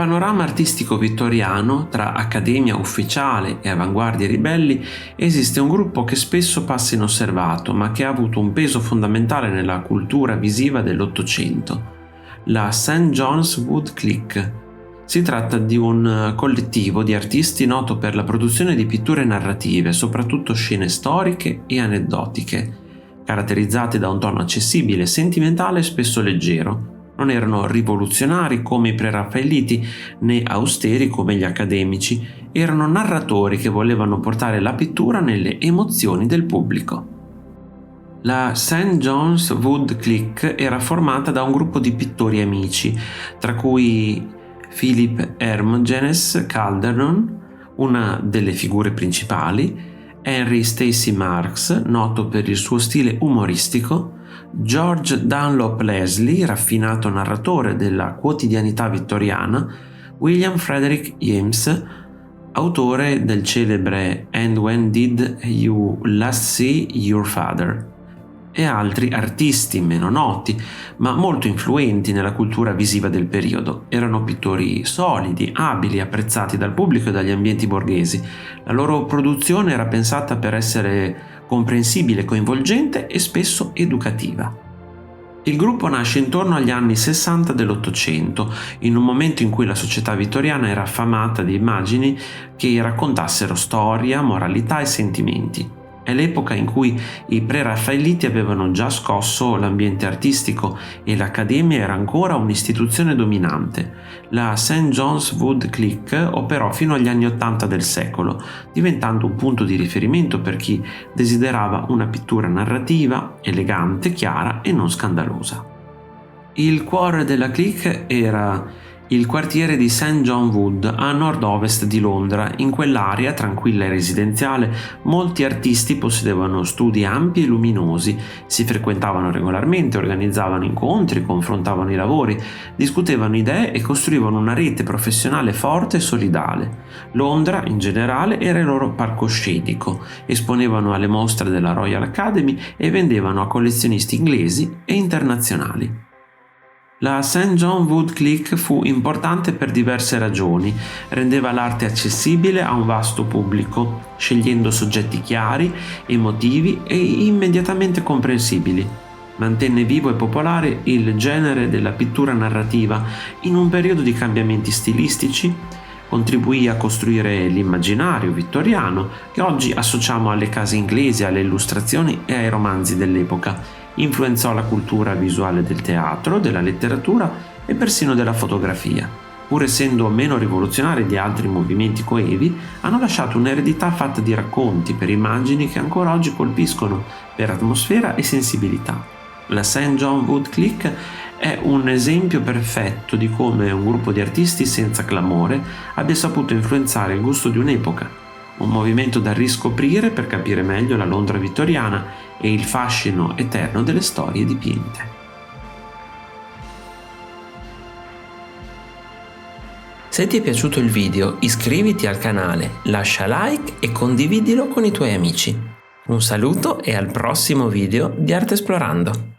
panorama artistico vittoriano, tra accademia ufficiale e avanguardie ribelli, esiste un gruppo che spesso passa inosservato, ma che ha avuto un peso fondamentale nella cultura visiva dell'Ottocento: la St. John's Wood Clique. Si tratta di un collettivo di artisti noto per la produzione di pitture narrative, soprattutto scene storiche e aneddotiche, caratterizzate da un tono accessibile, sentimentale e spesso leggero. Non erano rivoluzionari come i preraffaelliti, né austeri come gli accademici, erano narratori che volevano portare la pittura nelle emozioni del pubblico. La St. John's Wood Clique era formata da un gruppo di pittori amici, tra cui Philip Hermogenes Calderon, una delle figure principali, Henry Stacy Marks, noto per il suo stile umoristico, George Dunlop Leslie, raffinato narratore della quotidianità vittoriana, William Frederick James, autore del celebre And When Did You Last See Your Father, e altri artisti meno noti, ma molto influenti nella cultura visiva del periodo. Erano pittori solidi, abili, apprezzati dal pubblico e dagli ambienti borghesi. La loro produzione era pensata per essere comprensibile, coinvolgente e spesso educativa. Il gruppo nasce intorno agli anni 60 dell'Ottocento, in un momento in cui la società vittoriana era affamata di immagini che raccontassero storia, moralità e sentimenti. È l'epoca in cui i preraffaelliti avevano già scosso l'ambiente artistico e l'Accademia era ancora un'istituzione dominante. La St. John's Wood Clique operò fino agli anni '80 del secolo, diventando un punto di riferimento per chi desiderava una pittura narrativa, elegante, chiara e non scandalosa. Il cuore della clique era il quartiere di St. John Wood, a nord-ovest di Londra. In quell'area tranquilla e residenziale molti artisti possedevano studi ampi e luminosi, si frequentavano regolarmente, organizzavano incontri, confrontavano i lavori, discutevano idee e costruivano una rete professionale forte e solidale. Londra, in generale, era il loro palcoscenico, esponevano alle mostre della Royal Academy e vendevano a collezionisti inglesi e internazionali. La St. John Wood Clique fu importante per diverse ragioni. Rendeva l'arte accessibile a un vasto pubblico, scegliendo soggetti chiari, emotivi e immediatamente comprensibili. Mantenne vivo e popolare il genere della pittura narrativa in un periodo di cambiamenti stilistici, contribuì a costruire l'immaginario vittoriano che oggi associamo alle case inglesi, alle illustrazioni e ai romanzi dell'epoca. Influenzò la cultura visuale del teatro, della letteratura e persino della fotografia. Pur essendo meno rivoluzionari di altri movimenti coevi, hanno lasciato un'eredità fatta di racconti per immagini che ancora oggi colpiscono per atmosfera e sensibilità. La St. John Wood Clique è un esempio perfetto di come un gruppo di artisti senza clamore abbia saputo influenzare il gusto di un'epoca, un movimento da riscoprire per capire meglio la Londra vittoriana e il fascino eterno delle storie dipinte. Se ti è piaciuto il video, iscriviti al canale, lascia like e condividilo con i tuoi amici. Un saluto e al prossimo video di Arte Esplorando!